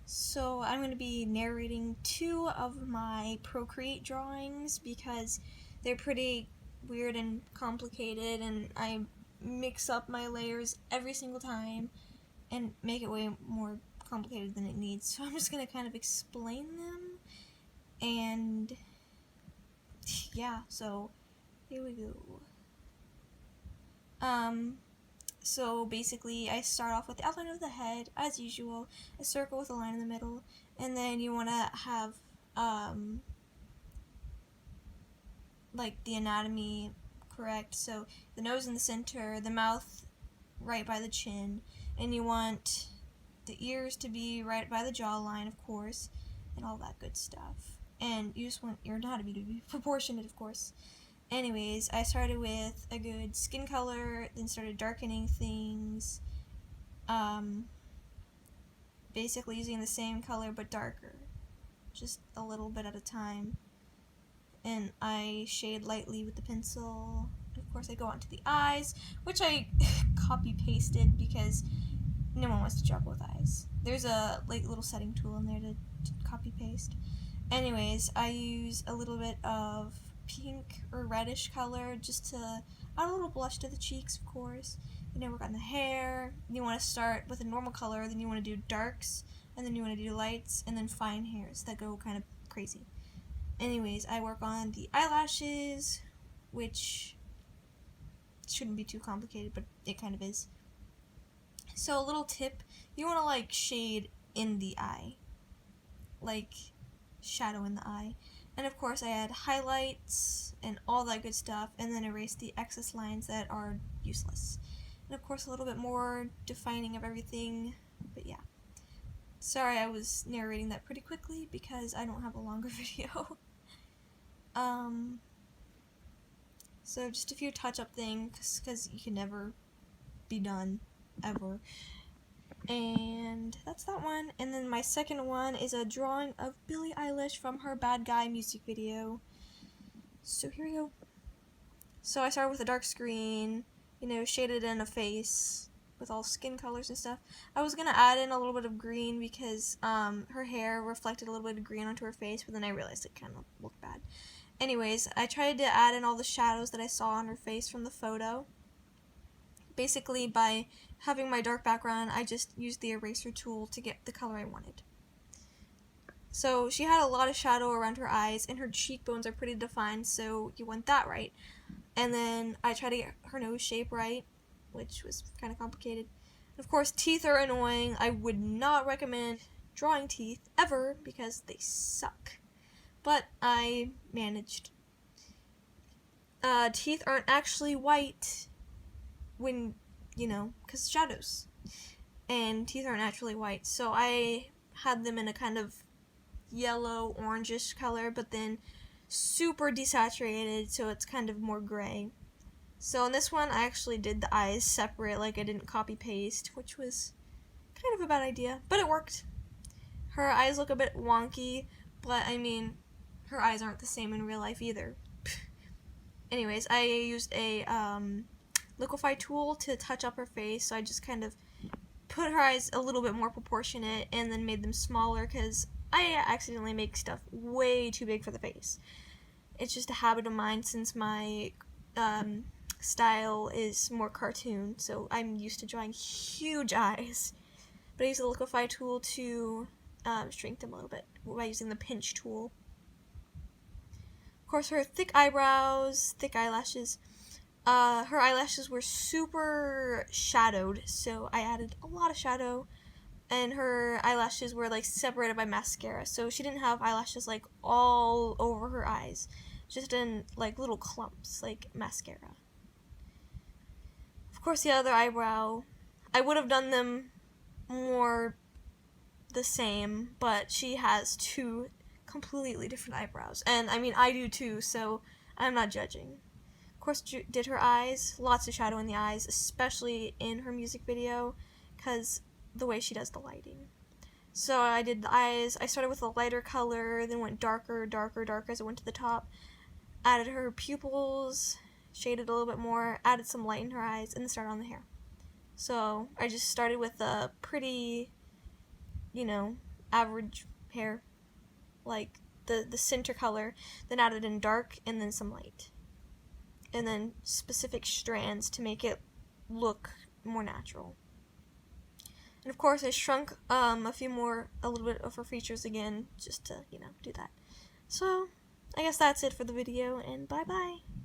So I'm going to be narrating two of my Procreate drawings because they're pretty weird and complicated, and I mix up my layers every single time and make it way more complicated than it needs. So I'm just going to kind of explain them, and yeah, so here we go. So basically, I start off with the outline of the head, as usual, a circle with a line in the middle, and then you want to have, like, the anatomy correct, so the nose in the center, the mouth right by the chin, and you want the ears to be right by the jawline, of course, and all that good stuff. And you just want your anatomy to be proportionate, of course. Anyways, I started with a good skin color, then started darkening things, basically using the same color but darker, just a little bit at a time. And I shade lightly with the pencil. Of course, I go on to the eyes, which I copy-pasted because no one wants to draw both eyes. There's a little setting tool in there to copy-paste. Anyways, I use a little bit of pink or reddish color just to add a little blush to the cheeks, of course. Then work on the hair. You want to start with a normal color, then you want to do darks, and then you want to do lights, and then fine hairs that go kind of crazy. Anyways, I work on the eyelashes, which shouldn't be too complicated, but it kind of is. So a little tip, you want to like shade in the eye, like shadow in the eye. And of course I add highlights and all that good stuff, and then erase the excess lines that are useless. And of course a little bit more defining of everything, but yeah. Sorry I was narrating that pretty quickly because I don't have a longer video. So just a few touch-up things, because you can never be done, ever. And that's that one. And then my second one is a drawing of Billie Eilish from her Bad Guy music video. So here we go. So I started with a dark screen, shaded in a face with all skin colors and stuff. I was gonna add in a little bit of green because her hair reflected a little bit of green onto her face, but then I realized it kind of looked bad. Anyways, I tried to add in all the shadows that I saw on her face from the photo. Basically, by having my dark background, I just used the eraser tool to get the color I wanted. So she had a lot of shadow around her eyes, and her cheekbones are pretty defined, so you want that right. And then I tried to get her nose shape right, which was kind of complicated. Of course, teeth are annoying. I would not recommend drawing teeth ever because they suck. But I managed. Teeth aren't actually white when, because shadows. And teeth aren't naturally white. So I had them in a kind of yellow, orangish color, but then super desaturated, so it's kind of more gray. So in this one, I actually did the eyes separate, like I didn't copy-paste, which was kind of a bad idea, but it worked. Her eyes look a bit wonky, but I mean, her eyes aren't the same in real life either. Anyways, I used a liquify tool to touch up her face, so I just kind of put her eyes a little bit more proportionate and then made them smaller because I accidentally make stuff way too big for the face. It's just a habit of mine since my style is more cartoon, so I'm used to drawing huge eyes. But I use the liquify tool to shrink them a little bit by using the pinch tool. Of course, her thick eyebrows, thick eyelashes. Her eyelashes were super shadowed, so I added a lot of shadow, and her eyelashes were like separated by mascara, so she didn't have eyelashes like all over her eyes, just in like little clumps, like mascara. Of course, the other eyebrow, I would have done them more the same, but she has two completely different eyebrows, and I mean I do too, so I'm not judging. Of course, did her eyes, lots of shadow in the eyes, especially in her music video, because the way she does the lighting. So I did the eyes. I started with a lighter color, then went darker as I went to the top. Added her pupils, shaded a little bit more, added some light in her eyes, and then started on the hair. So I just started with a pretty, average hair, like the center color, then added in dark and then some light. And then specific strands to make it look more natural. And of course I shrunk a little bit of her features again, just to, do that. So, I guess that's it for the video, and bye bye.